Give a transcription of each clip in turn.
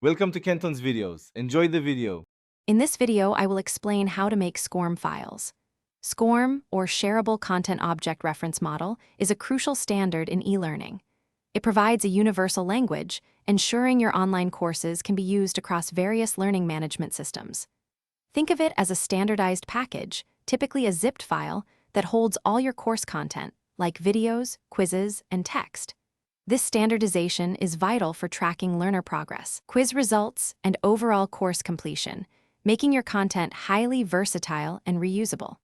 Welcome to Kenton's videos. Enjoy the video. In this video, I will explain how to make SCORM files. SCORM, or Shareable Content Object Reference Model, is a crucial standard in e-learning. It provides a universal language, ensuring your online courses can be used across various learning management systems. Think of it as a standardized package, typically a zipped file, that holds all your course content, like videos, quizzes, and text. This standardization is vital for tracking learner progress, quiz results, and overall course completion, making your content highly versatile and reusable.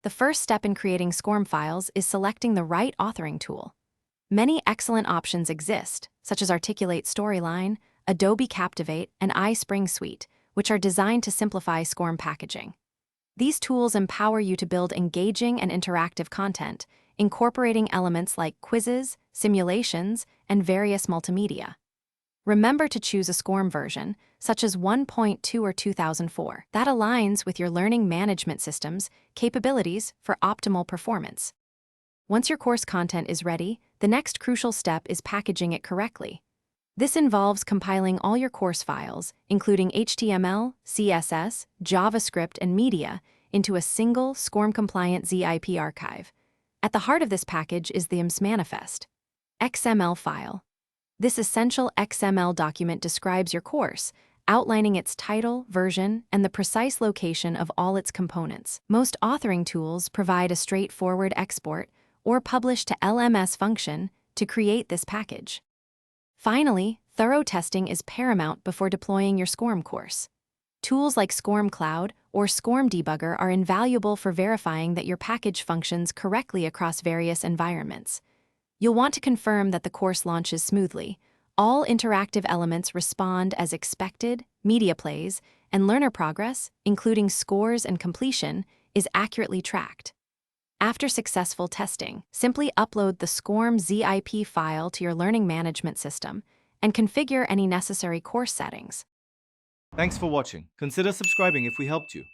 The first step in creating SCORM files is selecting the right authoring tool. Many excellent options exist, such as Articulate Storyline, Adobe Captivate, and iSpring Suite, which are designed to simplify SCORM packaging. These tools empower you to build engaging and interactive content, incorporating elements like quizzes, simulations, and various multimedia. Remember to choose a SCORM version, such as 1.2 or 2004, that aligns with your learning management system's capabilities for optimal performance. Once your course content is ready, the next crucial step is packaging it correctly. This involves compiling all your course files, including HTML, CSS, JavaScript, and media, into a single SCORM-compliant ZIP archive. At the heart of this package is the IMS manifest XML file. This essential XML document describes your course, outlining its title, version, and the precise location of all its components. Most authoring tools provide a straightforward export or publish to LMS function to create this package. Finally, thorough testing is paramount before deploying your SCORM course. Tools like SCORM Cloud or SCORM Debugger are invaluable for verifying that your package functions correctly across various environments. You'll want to confirm that the course launches smoothly, all interactive elements respond as expected, media plays, and learner progress, including scores and completion, is accurately tracked. After successful testing, simply upload the SCORM ZIP file to your learning management system and configure any necessary course settings. Thanks for watching. Consider subscribing if we helped you.